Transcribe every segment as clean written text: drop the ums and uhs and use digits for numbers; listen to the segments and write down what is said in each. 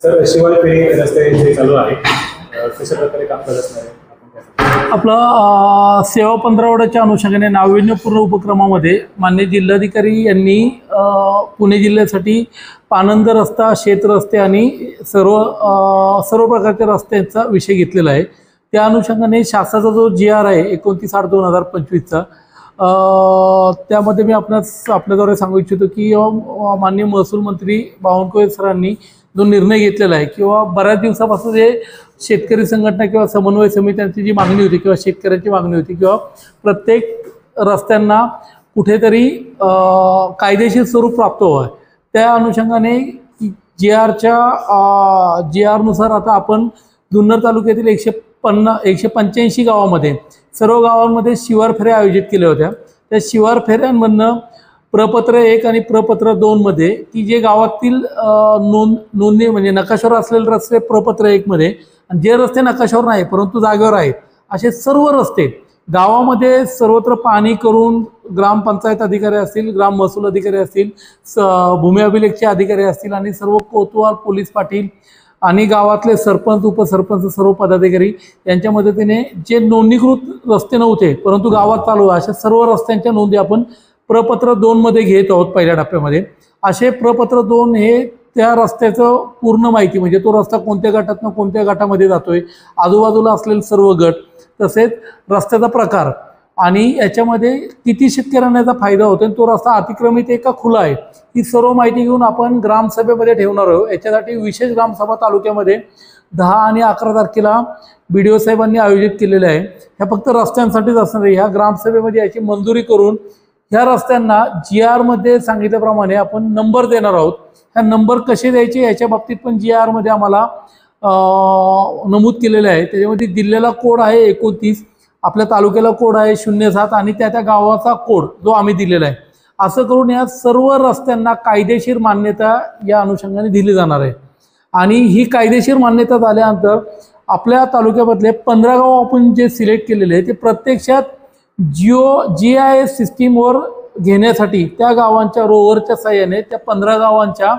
Sir, शिवाय फेरी रस्ते जे चालू आहे कशा प्रकारे काम करत असणार आहे? आपलं सेवा पंधरवड्याच्या अनुषंगाने नाविन्यपूर्ण उपक्रमामध्ये माननीय जिल्हाधिकारी यांनी पुणे जिल्ह्यासाठी पाणंद रस्ता, शेत रस्ते आणि सर्व प्रकारच्या रस्त्यांचा विषय घेतलेला आहे। त्या अनुषंगाने शासनाचा जो GR आहे 29/8/2025चा, त्यामध्ये मी आपल्याद्वारे सांगू इच्छितो की माननीय महसूल मंत्री बावनकुळे सरांनी जो निर्णय घेतलेला आहे किंवा बऱ्याच दिवसापासून जे शेतकरी संघटना किंवा समन्वय समित्यांची जी मागणी होती किंवा शेतकऱ्यांची मागणी होती किंवा प्रत्येक रस्त्यांना कुठेतरी कायदेशीर स्वरूप प्राप्त व्हावं, त्या अनुषंगाने GR नुसार आता आपण जुन्नर तालुक्यातील 185 गावामध्ये सर्व गावांमध्ये शिवार फेऱ्या आयोजित केल्या होत्या। त्या शिवार फेऱ्यांमधनं प्रपत्र 1 आणि प्रपत्र 2 मध्ये की जे गावातील नोंदणी म्हणजे नकाशावर असलेले रस्ते प्रपत्र 1 मध्ये, आणि जे रस्ते नकाशावर नाही परंतु जागेवर आहेत असे सर्व रस्ते गावामध्ये सर्वत्र पाहणी करून ग्रामपंचायत अधिकारी असतील, ग्राम महसूल अधिकारी असतील, भूमी अभिलेखचे अधिकारी असतील आणि सर्व कोतवाल, पोलीस पाटील आणि गावातले सरपंच, उपसरपंच, सर्व पदाधिकारी यांच्या मदतीने जे नोंदणीकृत रस्ते नव्हते परंतु गावात चालू अशा सर्व रस्त्यांच्या नोंदी आपण प्रपत्र 2 मध्ये घेत आहोत। पहिल्या टप्प्यामध्ये असे प्रपत्र 2 हे त्या रस्त्याचं पूर्ण माहिती म्हणजे तो रस्ता कोणत्या गटातनं कोणत्या गटामध्ये जातोय, आजूबाजूला असलेले सर्व गट, तसेच रस्त्याचा प्रकार आणि याच्यामध्ये किती शेतकऱ्यांना याचा फायदा होतो, तो रस्ता अतिक्रमित आहे का खुला आहे, ही सर्व माहिती घेऊन आपण ग्रामसभेमध्ये ठेवणार आहोत। याच्यासाठी विशेष ग्रामसभा तालुक्यामध्ये 10 आणि 11 तारखेला BDO साहेबांनी आयोजित केलेल्या आहे। ह्या फक्त रस्त्यांसाठीच असणार आहे। ह्या ग्रामसभेमध्ये याची मंजुरी करून ह्या रस्त्यांना GR मध्ये सांगितल्याप्रमाणे आपण नंबर देणार आहोत। ह्या नंबर कसे द्यायचे याच्या बाबतीत पण GR मध्ये आम्हाला नमूद केलेले आहे। त्याच्यामध्ये दिलेला कोड आहे 29, आपल्या तालुक्याला कोड आहे 07 आणि त्या गावाचा कोड जो आम्ही दिलेला आहे। असं करून या सर्व रस्त्यांना कायदेशीर मान्यता या अनुषंगाने दिली जाणार आहे। आणि ही कायदेशीर मान्यता झाल्यानंतर आपल्या तालुक्यामधले 15 गाव आपण जे सिलेक्ट केलेले आहे ते प्रत्यक्षात GIS सिस्टीमवर घेण्यासाठी त्या गावांच्या रोवरच्या साहाय्याने त्या 15 गावांच्या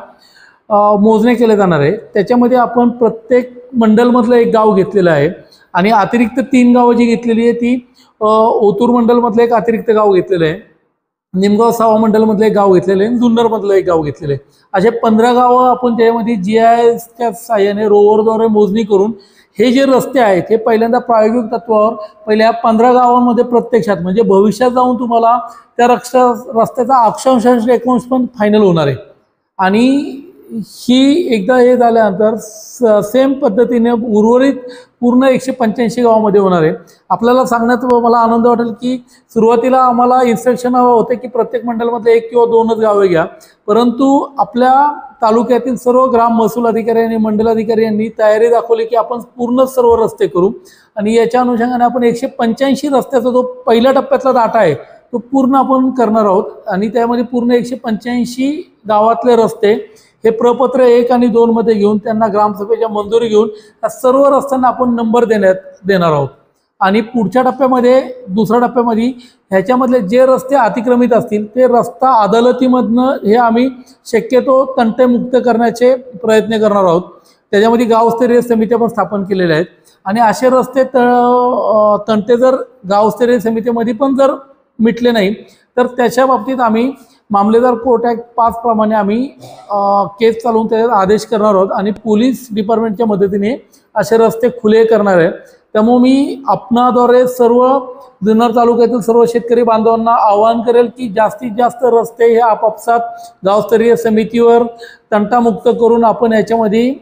मोजण्या केल्या जाणार आहे। त्याच्यामध्ये आपण प्रत्येक मंडलमधलं एक गाव घेतलेलं आहे आणि अतिरिक्त 3 गावं जी घेतलेली आहे ती ओतूर मंडलमधलं एक अतिरिक्त गाव घेतलेलं आहे, निमगाव सावा मंडलमधलं एक गाव घेतलेलं आहे, जुन्नरमधलं एक गाव घेतलेलं आहे। असे 15 गावं आपण त्यामध्ये GISच्या साहाय्याने रोवरद्वारे मोजणी करून हे जे रस्ते आहेत हे पहिल्यांदा प्रायोगिक तत्वावर पहिल्या 15 गावांमध्ये प्रत्यक्षात म्हणजे भविष्यात जाऊन तुम्हाला त्या रस्त्याचा अक्षांश रेखांश पण फायनल होणार आहे। आणि ही एकदा हे झाल्यानंतर सेम पद्धतीने उर्वरित पूर्ण 185 गावामध्ये होणार आहे। आपल्याला सांगण्यात मला आनंद वाटेल की सुरुवातीला आम्हाला इन्स्ट्रक्शन हवं होते की प्रत्येक मंडळामधले 1 किंवा 2च गावे घ्या, परंतु आपल्या तालुक्यातील सर्व ग्राम महसूल अधिकारी आणि मंडल अधिकारी यांनी तयारी दाखवली की आपण पूर्ण सर्व रस्ते करू आणि याच्या अनुषंगाने आपण 185 रस्त्याचा जो पहिल्या टप्प्यातला डाटा आहे तो पूर्ण आपण करणार आहोत। आणि त्यामध्ये पूर्ण 185 गावातले रस्ते हे प्रपत्र 1 आणि 2 मध्ये घेऊन त्यांना ग्रामसभेच्या मंजुरी घेऊन या सर्व रस्त्यांना आपण नंबर देणार आहोत। आणि पुढच्या टप्प्यामध्ये दुसऱ्या टप्प्यामध्ये ह्याच्यामधले जे रस्ते अतिक्रमित असतील ते रस्ता अदालतीमधनं हे आम्ही शक्यतो तंटेमुक्त करण्याचे प्रयत्न करणार आहोत। त्याच्यामध्ये गावस्तरीय समित्या पण स्थापन केलेल्या आहेत आणि असे रस्ते तंटे जर गावस्तरीय समितीमध्ये पण जर मिटले नाही तर त्याच्या बाबतीत आम्ही मामलेदार कोर्ट ॲक्ट 5 प्रमाणे आम्ही केस चालवून त्याच्यात आदेश करणार आहोत आणि पोलीस डिपार्टमेंटच्या मदतीने असे रस्ते खुले करणार आहे। त्यामुळे मी आपणाद्वारे सर्व जुन्नर तालुक्यातील सर्व शेतकरी बांधवांना आवाहन करेल की जास्तीत जास्त रस्ते हे आपापसात गावस्तरीय समितीवर तंटामुक्त करून आपण याच्यामध्ये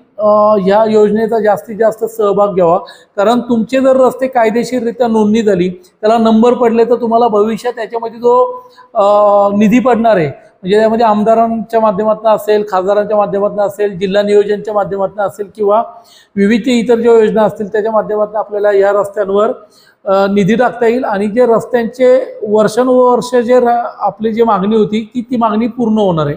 ह्या योजनेचा जास्तीत जास्त सहभाग घ्यावा। कारण तुमचे जर रस्ते कायदेशीररित्या नोंदणी झाली, त्याला नंबर पडले तर तुम्हाला भविष्यात त्याच्यामध्ये जो निधी पडणार आहे म्हणजे त्यामध्ये आमदारांच्या माध्यमातून असेल, खासदारांच्या माध्यमातून असेल, जिल्हा नियोजनच्या माध्यमातून असेल किंवा विविध इतर ज्या योजना असतील त्याच्या माध्यमातून आपल्याला या रस्त्यांवर निधी टाकता येईल आणि जे रस्त्यांचे वर्षानुवर्ष जे आपली जी मागणी होती ती मागणी पूर्ण होणार आहे।